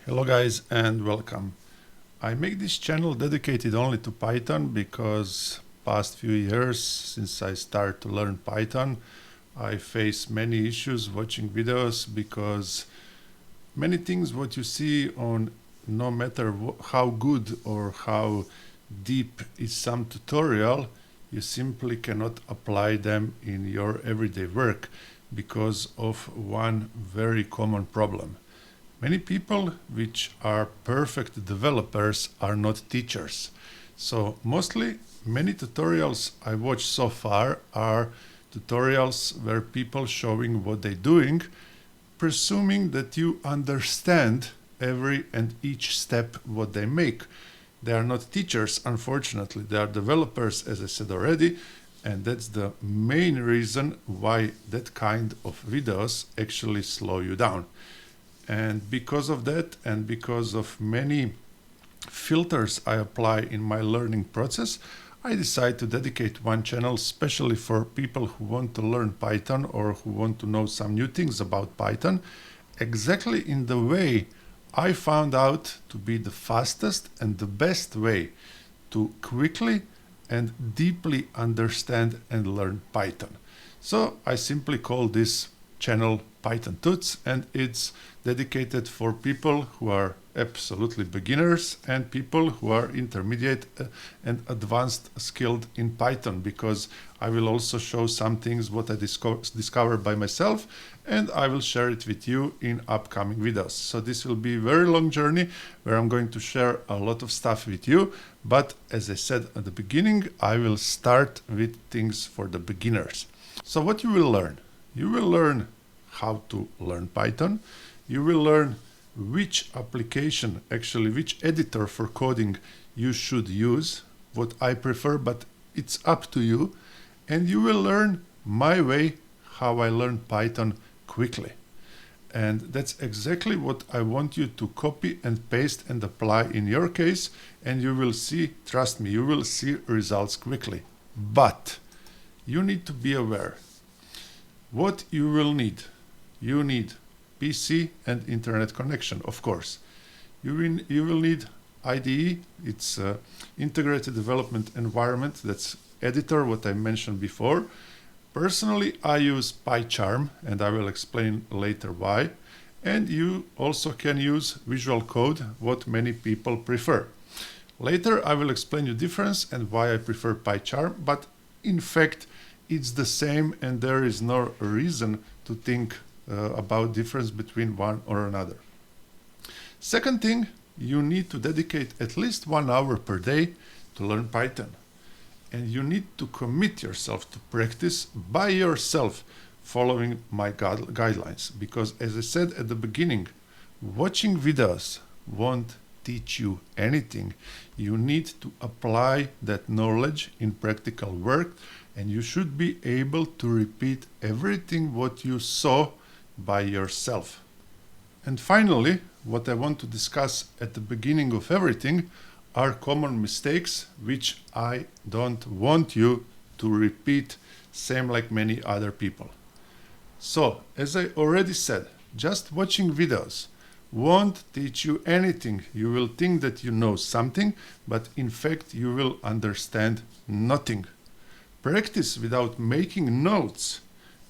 Hello guys and welcome. I make this channel dedicated only to Python because past few years since I started to learn Python, I face many issues watching videos because many things what you see on no matter how good or how deep is some tutorial, you simply cannot apply them in your everyday work because of one very common problem. Many people which are perfect developers are not teachers. So mostly many tutorials I watch so far are tutorials where people showing what they're doing, presuming that you understand every and each step what they make. They are not teachers, unfortunately. They are developers, as I said already, and that's the main reason why that kind of videos actually slow you down. And because of that, and because of many filters I apply in my learning process, I decided to dedicate one channel especially for people who want to learn Python or who want to know some new things about Python, exactly in the way I found out to be the fastest and the best way to quickly and deeply understand and learn Python. So I simply call this channel Python Tuts, and it's dedicated for people who are absolutely beginners and people who are intermediate and advanced skilled in Python, because I will also show some things what I discovered by myself, and I will share it with you in upcoming videos. So this will be a very long journey where I'm going to share a lot of stuff with you, but as I said at the beginning, I will start with things for the beginners. So what you will learn? You will learn how to learn Python. You will learn which application, actually which editor for coding you should use, what I prefer, but it's up to you. And you will learn my way, how I learn Python quickly. And that's exactly what I want you to copy and paste and apply in your case. And you will see, trust me, you will see results quickly. But you need to be aware. What you will need? You need PC and internet connection, of course. You will need IDE, it's Integrated Development Environment, that's editor, what I mentioned before. Personally, I use Pycharm, and I will explain later why. And you also can use Visual Code, what many people prefer. Later, I will explain you difference and why I prefer Pycharm, but in fact, it's the same and there is no reason to think about difference between one or another. Second thing, you need to dedicate at least 1 hour per day to learn Python. And you need to commit yourself to practice by yourself following my guidelines. Because as I said at the beginning, watching videos won't teach you anything. You need to apply that knowledge in practical work, and you should be able to repeat everything what you saw by yourself. And finally, what I want to discuss at the beginning of everything are common mistakes which I don't want you to repeat, same like many other people. So, as I already said, just watching videos won't teach you anything. You will think that you know something, but in fact you will understand nothing. Practice without making notes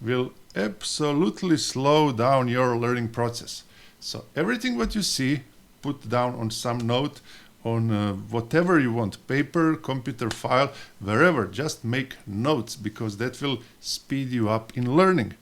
will absolutely slow down your learning process. So everything what you see, put down on some note, on whatever you want, paper, computer file, wherever, just make notes, because that will speed you up in learning.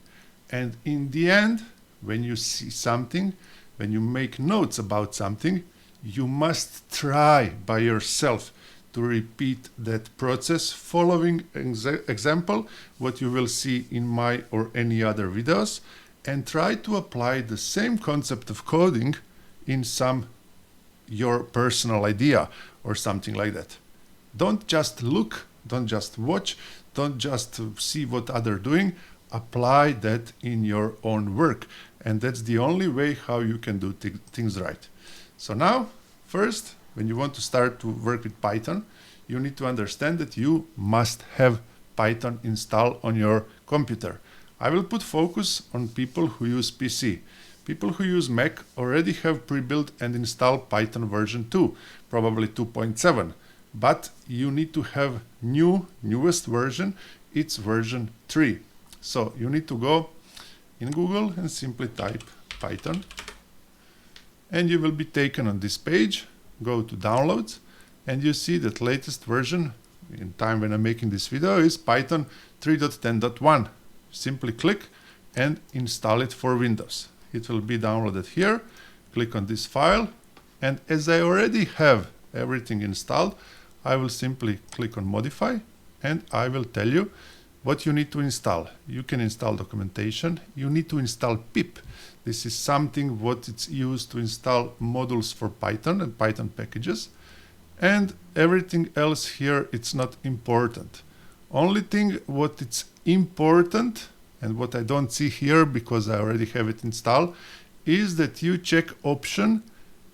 And in the end, when you see something, when you make notes about something, you must try by yourself to repeat that process following example what you will see in my or any other videos, and try to apply the same concept of coding in some your personal idea or something like that. Don't just look, don't just watch, don't just see what others doing, apply that in your own work, and that's the only way how you can do things right. So now, first, when you want to start to work with Python, you need to understand that you must have Python installed on your computer. I will put focus on people who use PC, People who use Mac already have pre-built and installed Python version 2, probably 2.7. But you need to have newest version, it's version 3. So you need to go in Google and simply type Python. And you will be taken on this page, go to downloads, and you see that latest version, in time when I'm making this video, is Python 3.10.1. Simply click and install it for Windows. It will be downloaded here. Click on this file, and as I already have everything installed, I will simply click on modify, and I will tell you what you need to install. You can install documentation. You need to install pip. This is something what it's used to install modules for Python and Python packages. And everything else here, it's not important. Only thing what it's important, and what I don't see here because I already have it installed, is that you check option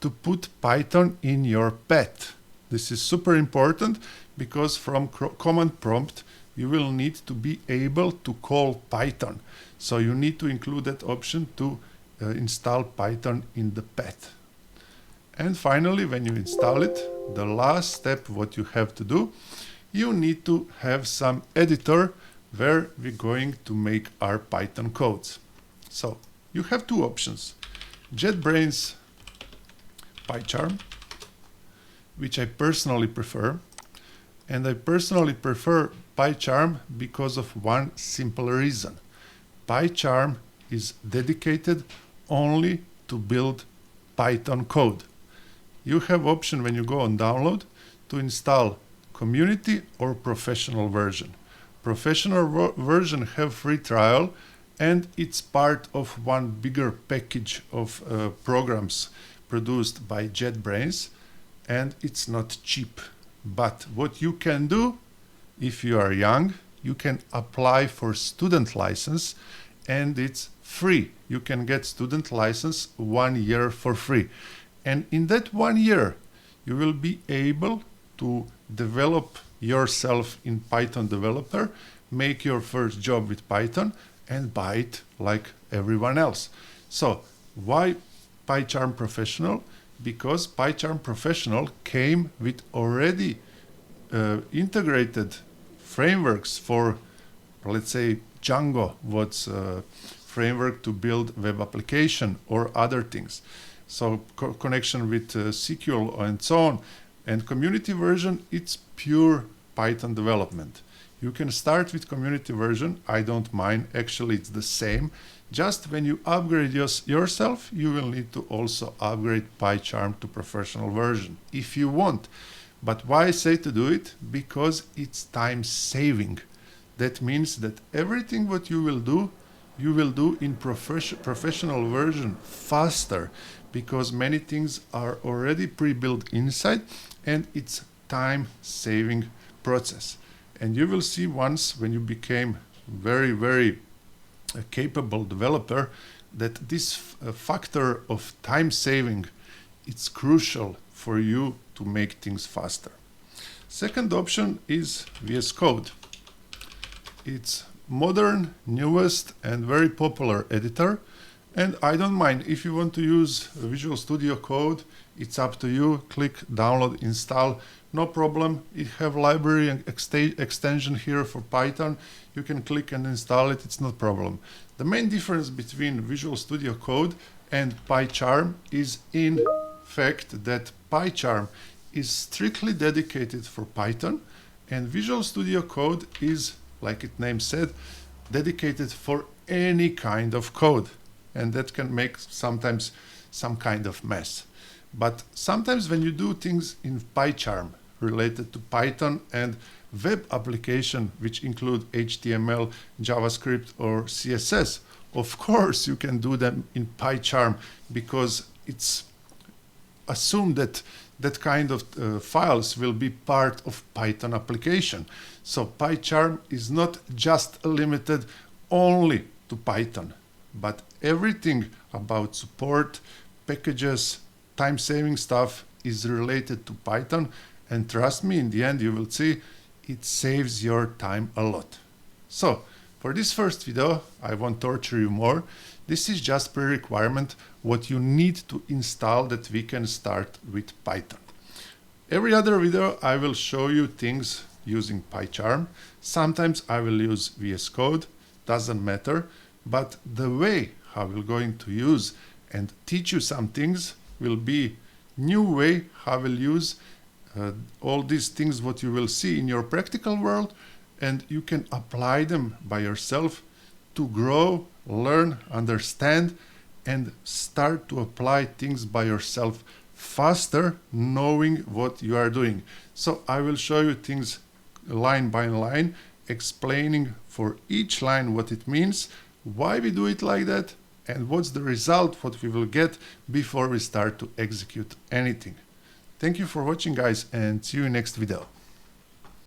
to put Python in your path. This is super important because from command prompt you will need to be able to call Python. So you need to include that option to install Python in the path. And finally, when you install it, the last step what you have to do, you need to have some editor where we're going to make our Python codes. So you have two options, JetBrains Pycharm, which I personally prefer. And I personally prefer Pycharm because of one simple reason. Pycharm is dedicated only to build Python code. You have option when you go on download to install community or professional version. Professional version have free trial, and it's part of one bigger package of programs produced by JetBrains, and it's not cheap. But what you can do, if you are young, you can apply for student license, and it's free. You can get student license 1 year for free. And in that 1 year, you will be able to develop yourself in Python developer, make your first job with Python, and buy it like everyone else. So why Pycharm Professional? Because Pycharm Professional came with already integrated frameworks for, let's say, Django, what's a framework to build web application or other things. So connection with SQL and so on. And community version, it's pure Python development. You can start with community version. I don't mind. Actually, it's the same. Just when you upgrade yourself, you will need to also upgrade Pycharm to professional version if you want. But why I say to do it? Because it's time saving. That means that everything what you will do in professional version faster, because many things are already pre-built inside, and it's time saving process. And you will see once when you became very capable developer that this factor of time saving, it's crucial for you to make things faster. Second option is VS Code. It's modern, newest, and very popular editor. And I don't mind. If you want to use Visual Studio Code, it's up to you. Click download, install, no problem. It have library and extension here for Python. You can click and install it, it's no problem. The main difference between Visual Studio Code and Pycharm is in fact that Pycharm is strictly dedicated for Python, and Visual Studio Code is, like its name said, dedicated for any kind of code. And that can make sometimes some kind of mess. But sometimes when you do things in Pycharm related to Python and web application, which include HTML, JavaScript, or CSS, of course you can do them in Pycharm, because it's assumed that that kind of files will be part of Python application. So Pycharm is not just limited only to Python, but everything about support, packages, time-saving stuff is related to Python. And trust me, in the end you will see it saves your time a lot. So for this first video, I won't torture you more. This is just pre-requirement what you need to install that we can start with Python. Every other video I will show you things using Pycharm. Sometimes I will use VS Code, doesn't matter, but the way how we're going to use and teach you some things will be new way how we'll use all these things what you will see in your practical world, and you can apply them by yourself to grow, learn, understand, and start to apply things by yourself faster, knowing what you are doing. So I will show you things line by line, explaining for each line what it means, why we do it like that, and what's the result what we will get before we start to execute anything. Thank you for watching, guys, and see you in next video.